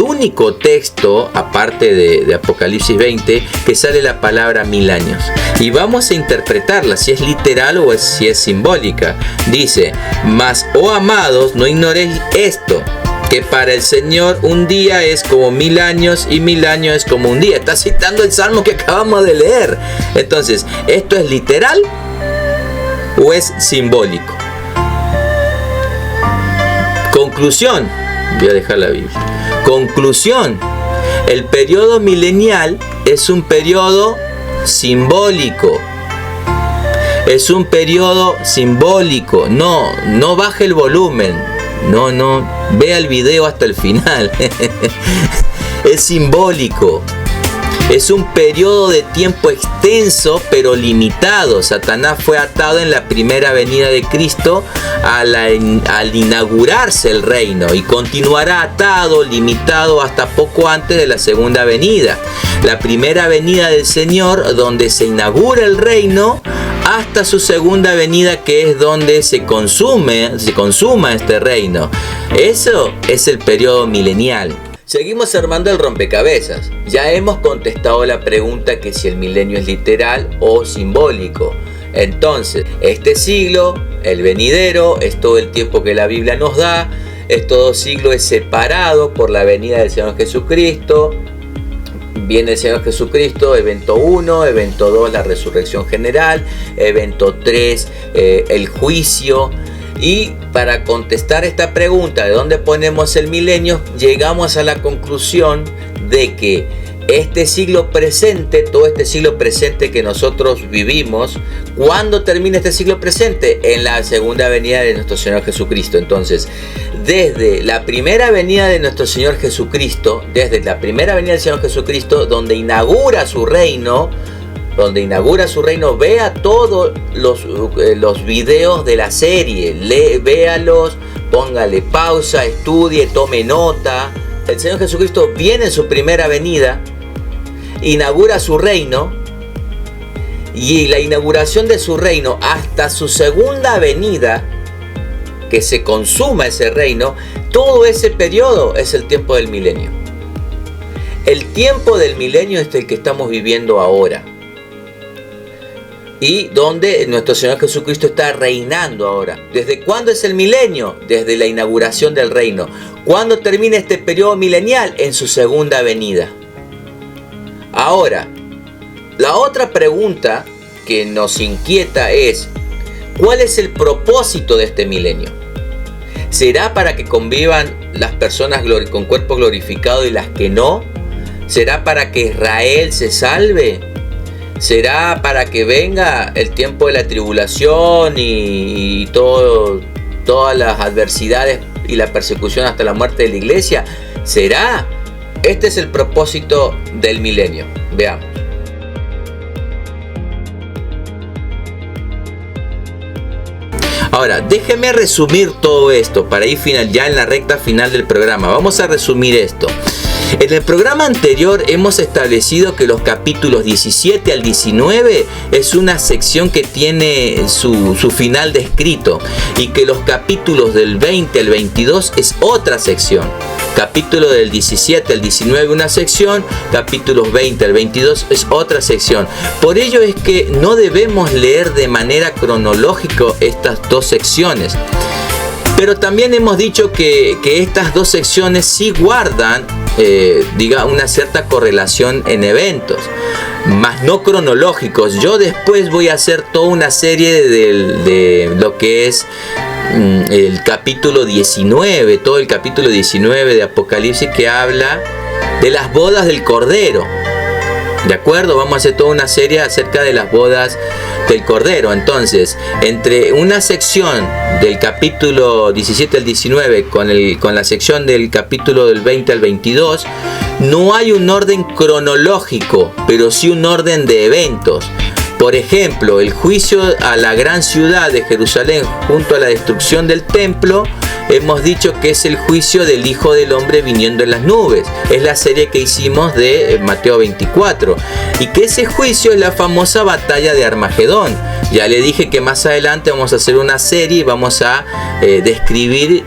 único texto, aparte de Apocalipsis 20, que sale la palabra 1000 años. Y vamos a interpretarla, si es literal o si es simbólica. Dice, mas, oh amados, no ignoréis esto, que para el Señor un día es como 1000 años y 1000 años es como un día. Está citando el salmo que acabamos de leer. Entonces, ¿esto es literal o es simbólico? Conclusión, voy a dejar la Biblia. Conclusión, el periodo milenial es un periodo simbólico. Es un periodo simbólico. No baje el volumen. No, vea el video hasta el final. Es simbólico. Es un periodo de tiempo extenso pero limitado. Satanás fue atado en la primera venida de Cristo al inaugurarse el reino y continuará atado, limitado hasta poco antes de la segunda venida. La primera venida del Señor, donde se inaugura el reino, hasta su segunda venida, que es donde se consuma este reino. Eso es el periodo milenial. Seguimos armando el rompecabezas. Ya hemos contestado la pregunta que si el milenio es literal o simbólico. Entonces, este siglo, el venidero, es todo el tiempo que la Biblia nos da. Todo siglo es separado por la venida del Señor Jesucristo. Viene el Señor Jesucristo, evento 1, evento 2, la resurrección general, evento 3, el juicio. Y para contestar esta pregunta de dónde ponemos el milenio, llegamos a la conclusión de que este siglo presente, todo este siglo presente que nosotros vivimos, ¿cuándo termina este siglo presente? En la segunda venida de nuestro Señor Jesucristo. Entonces, desde la primera venida de nuestro Señor Jesucristo, donde inaugura su reino, vea todos los videos de la serie, véalos, póngale pausa, estudie, tome nota. El Señor Jesucristo viene en su primera venida, inaugura su reino, y la inauguración de su reino hasta su segunda venida, que se consuma ese reino, todo ese periodo es el tiempo del milenio. El tiempo del milenio es el que estamos viviendo ahora. y donde nuestro Señor Jesucristo está reinando ahora. ¿Desde cuándo es el milenio? Desde la inauguración del reino. ¿Cuándo termina este periodo milenial? En su segunda venida. Ahora, la otra pregunta que nos inquieta es, ¿cuál es el propósito de este milenio? ¿Será para que convivan las personas con cuerpo glorificado y las que no? ¿Será para que Israel se salve? ¿Será para que venga el tiempo de la tribulación y todas las adversidades y la persecución hasta la muerte de la iglesia? ¿Será? Este es el propósito del milenio. Veamos. Ahora, déjeme resumir todo esto para ir ya en la recta final del programa. Vamos a resumir esto. En el programa anterior hemos establecido que los capítulos 17 al 19 es una sección que tiene su final descrito y que los capítulos del 20 al 22 es otra sección. Capítulo del 17 al 19 una sección, capítulos 20 al 22 es otra sección. Por ello es que no debemos leer de manera cronológica estas dos secciones. Pero también hemos dicho que estas dos secciones sí guardan una cierta correlación en eventos, más no cronológicos. Yo después voy a hacer toda una serie de lo que es el capítulo 19, todo el capítulo 19 de Apocalipsis, que habla de las bodas del Cordero. ¿De acuerdo? Vamos a hacer toda una serie acerca de las bodas del Cordero. Entonces, entre una sección del capítulo 17 al 19 con la sección del capítulo del 20 al 22, no hay un orden cronológico, pero sí un orden de eventos. Por ejemplo, el juicio a la gran ciudad de Jerusalén junto a la destrucción del templo, hemos dicho que es el juicio del Hijo del Hombre viniendo en las nubes. Es la serie que hicimos de Mateo 24. Y que ese juicio es la famosa batalla de Armagedón. Ya le dije que más adelante vamos a hacer una serie y vamos a describir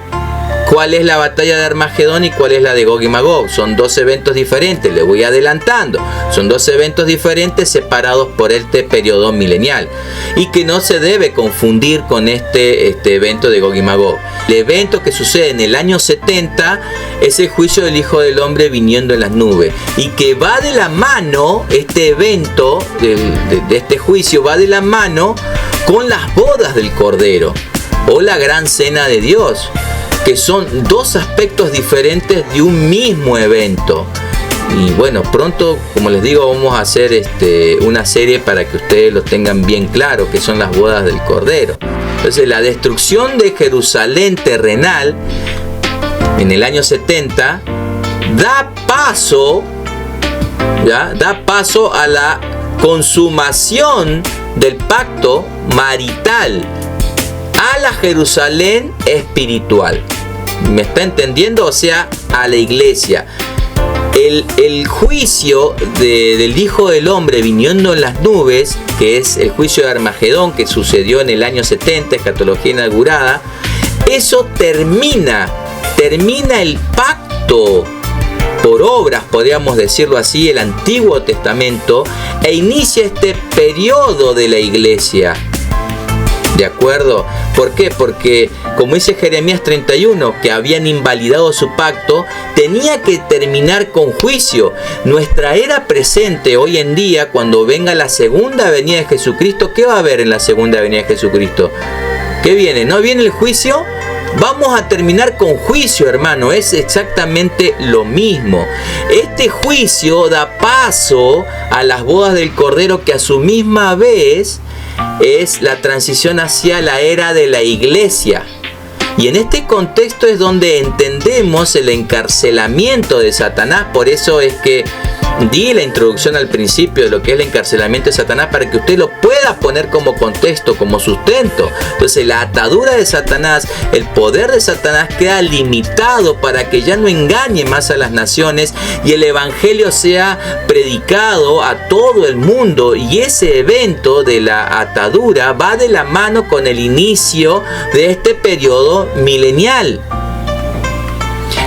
cuál es la batalla de Armagedón y cuál es la de Gog y Magog. Son dos eventos diferentes, le voy adelantando. Son dos eventos diferentes separados por este periodo milenial. Y que no se debe confundir con este evento de Gog y Magog. El evento que sucede en el año 70 es el juicio del Hijo del Hombre viniendo en las nubes. Y que va de la mano, este evento de este juicio va de la mano con las bodas del Cordero o la gran cena de Dios, que son dos aspectos diferentes de un mismo evento. Y bueno, pronto, como les digo, vamos a hacer una serie para que ustedes lo tengan bien claro, que son las bodas del Cordero. Entonces, la destrucción de Jerusalén terrenal en el año 70 da paso a la consumación del pacto marital a la Jerusalén espiritual. ¿Me está entendiendo? O sea, a la iglesia. El juicio del Hijo del Hombre viniendo en las nubes, que es el juicio de Armagedón, que sucedió en el año 70, escatología inaugurada, eso termina el pacto por obras, podríamos decirlo así, el Antiguo Testamento, e inicia este periodo de la iglesia. ¿De acuerdo? ¿Por qué? Porque, como dice Jeremías 31, que habían invalidado su pacto, tenía que terminar con juicio. Nuestra era presente hoy en día, cuando venga la segunda venida de Jesucristo, ¿qué va a haber en la segunda venida de Jesucristo? ¿Qué viene? ¿No viene el juicio? Vamos a terminar con juicio, hermano. Es exactamente lo mismo. Este juicio da paso a las bodas del Cordero, que a su misma vez es la transición hacia la era de la iglesia. Y en este contexto es donde entendemos el encarcelamiento de Satanás. Por eso es que di la introducción al principio de lo que es el encarcelamiento de Satanás, para que usted lo pueda poner como contexto, como sustento. Entonces, la atadura de Satanás, el poder de Satanás queda limitado para que ya no engañe más a las naciones y el evangelio sea predicado a todo el mundo. Y ese evento de la atadura va de la mano con el inicio de este periodo milenial.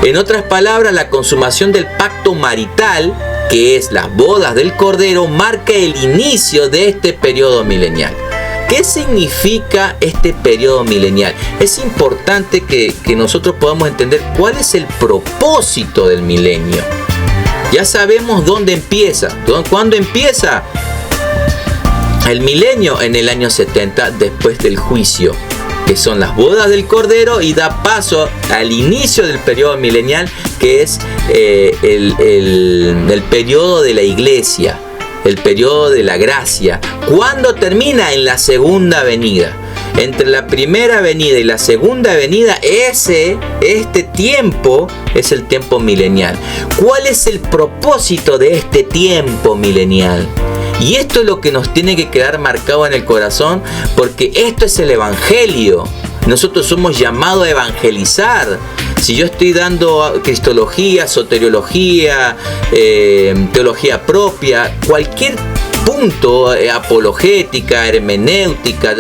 En otras palabras, la consumación del pacto marital que es las bodas del Cordero, marca el inicio de este periodo milenial. ¿Qué significa este periodo milenial? Es importante que nosotros podamos entender cuál es el propósito del milenio. Ya sabemos dónde empieza. ¿Cuándo empieza? El milenio en el año 70 después del juicio, que son las bodas del Cordero, y da paso al inicio del periodo milenial, que es el periodo de la iglesia, el periodo de la gracia. ¿Cuándo termina? En la segunda venida. Entre la primera venida y la segunda venida, este tiempo es el tiempo milenial. ¿Cuál es el propósito de este tiempo milenial? Y esto es lo que nos tiene que quedar marcado en el corazón, porque esto es el Evangelio. Nosotros somos llamados a evangelizar. Si yo estoy dando cristología, soteriología, teología propia, cualquier punto, apologética, hermenéutica,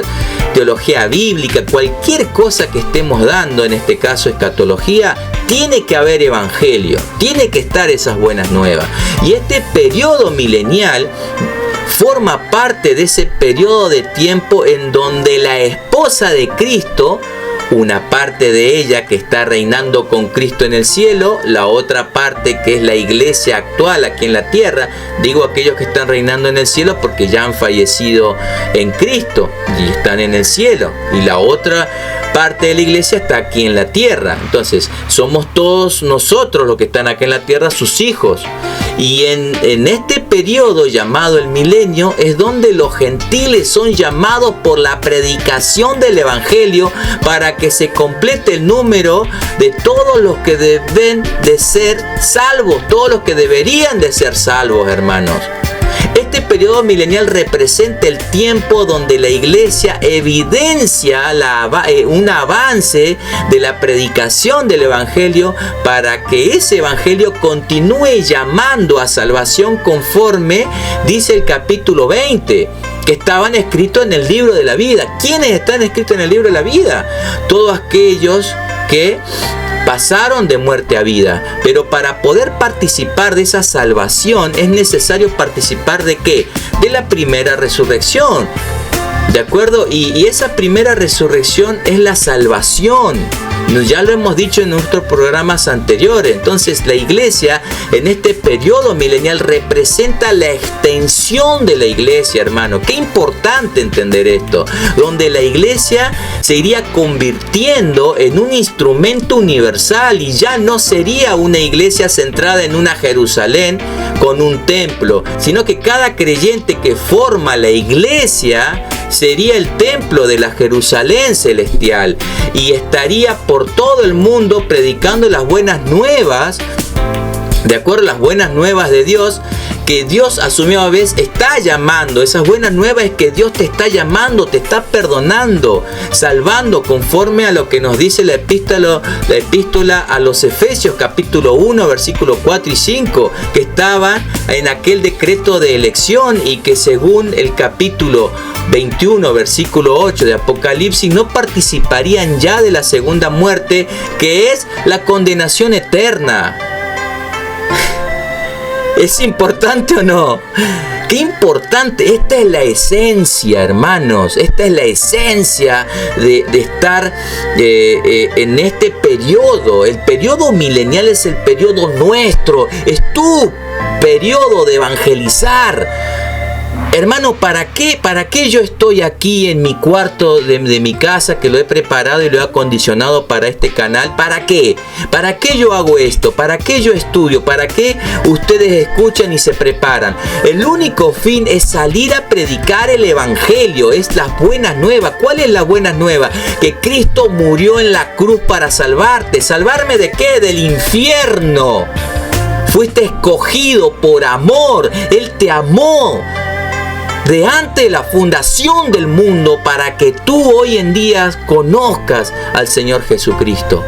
teología bíblica, cualquier cosa que estemos dando, en este caso escatología, tiene que haber evangelio, tiene que estar esas buenas nuevas. Y este periodo milenial forma parte de ese periodo de tiempo en donde la esposa de Cristo, una parte de ella que está reinando con Cristo en el cielo, la otra parte que es la iglesia actual aquí en la tierra, digo aquellos que están reinando en el cielo porque ya han fallecido en Cristo y están en el cielo, y la otra parte de la iglesia está aquí en la tierra. Entonces somos todos nosotros los que están aquí en la tierra, sus hijos. Y en este periodo llamado el milenio es donde los gentiles son llamados por la predicación del evangelio para que se complete el número de todos los que deben de ser salvos, todos los que deberían de ser salvos, hermanos. Este periodo milenial representa el tiempo donde la iglesia evidencia un avance de la predicación del evangelio para que ese evangelio continúe llamando a salvación conforme dice el capítulo 20. Que estaban escritos en el libro de la vida. ¿Quiénes están escritos en el libro de la vida? Todos aquellos que pasaron de muerte a vida. Pero para poder participar de esa salvación es necesario participar ¿de qué? De la primera resurrección. ¿De acuerdo? Y esa primera resurrección es la salvación. Ya lo hemos dicho en nuestros programas anteriores. Entonces la iglesia en este periodo milenial representa la extensión de la iglesia, hermano. Qué importante entender esto. Donde la iglesia se iría convirtiendo en un instrumento universal y ya no sería una iglesia centrada en una Jerusalén con un templo, sino que cada creyente que forma la iglesia sería el templo de la Jerusalén celestial y estaría por todo el mundo predicando las buenas nuevas, de acuerdo a las buenas nuevas de Dios, que Dios a su misma vez está llamando. Esas buenas nuevas es que Dios te está llamando, te está perdonando, salvando, conforme a lo que nos dice la epístola a los Efesios capítulo 1 versículos 4 y 5, que estaban en aquel decreto de elección y que según el capítulo 21 versículo 8 de Apocalipsis no participarían ya de la segunda muerte, que es la condenación eterna. ¿Es importante o no? ¡Qué importante! Esta es la esencia, hermanos. Esta es la esencia de estar en este periodo. El periodo milenial es el periodo nuestro. Es tu periodo de evangelizar. Hermano, ¿para qué yo estoy aquí en mi cuarto de mi casa, que lo he preparado y lo he acondicionado para este canal? ¿Para qué? ¿Para qué yo hago esto? ¿Para qué yo estudio? ¿Para qué ustedes escuchan y se preparan? El único fin es salir a predicar el evangelio, es las buenas nuevas. ¿Cuál es la buena nueva? Que Cristo murió en la cruz para salvarte. ¿Salvarme de qué? Del infierno. Fuiste escogido por amor. Él te amó de antes de la fundación del mundo para que tú hoy en día conozcas al Señor Jesucristo.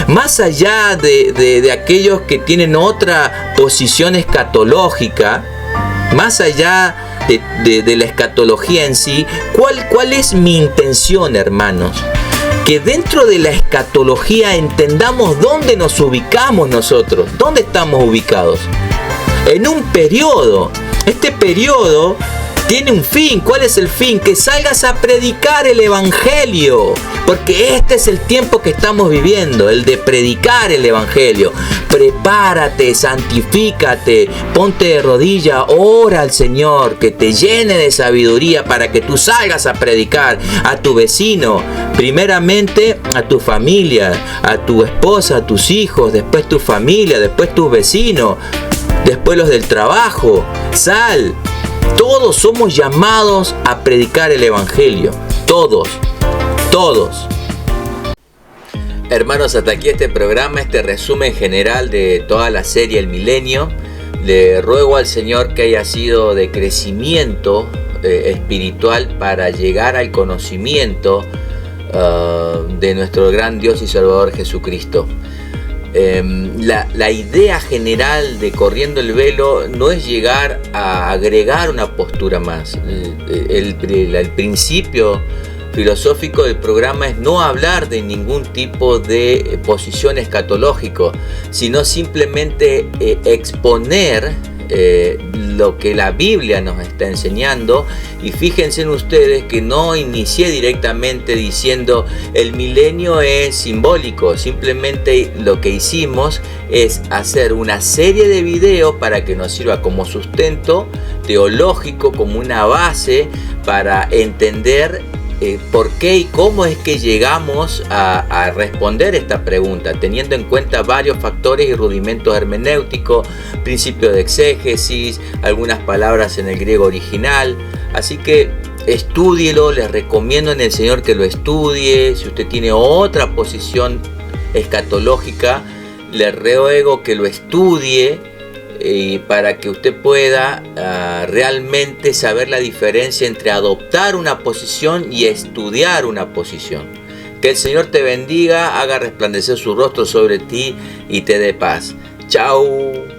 Más allá de aquellos que tienen otra posición escatológica, más allá de la escatología en sí, ¿cuál es mi intención, hermanos? Que dentro de la escatología entendamos dónde nos ubicamos nosotros, dónde estamos ubicados. en un periodo. Este periodo tiene un fin. ¿Cuál es el fin? Que salgas a predicar el evangelio. Porque este es el tiempo que estamos viviendo, el de predicar el evangelio. Prepárate, santifícate, ponte de rodilla, ora al Señor, que te llene de sabiduría para que tú salgas a predicar a tu vecino, primeramente a tu familia, a tu esposa, a tus hijos, después tu familia, después tus vecinos, después los del trabajo. Sal. Todos somos llamados a predicar el evangelio. Todos. Hermanos, hasta aquí este programa, este resumen general de toda la serie El Milenio. Le ruego al Señor que haya sido de crecimiento espiritual para llegar al conocimiento de nuestro gran Dios y Salvador Jesucristo. La idea general de Corriendo el Velo no es llegar a agregar una postura más. El principio filosófico del programa es no hablar de ningún tipo de posición escatológico, sino simplemente exponer lo que la Biblia nos está enseñando. Y fíjense en ustedes que no inicié directamente diciendo el milenio es simbólico. Simplemente lo que hicimos es hacer una serie de videos para que nos sirva como sustento teológico, como una base para entender por qué y cómo es que llegamos a responder esta pregunta, teniendo en cuenta varios factores y rudimentos hermenéuticos, principios de exégesis, algunas palabras en el griego original. Así que estúdielo, les recomiendo en el Señor que lo estudie. Si usted tiene otra posición escatológica, le ruego que lo estudie para que usted pueda realmente saber la diferencia entre adoptar una posición y estudiar una posición. Que el Señor te bendiga, haga resplandecer su rostro sobre ti y te dé paz. Chao.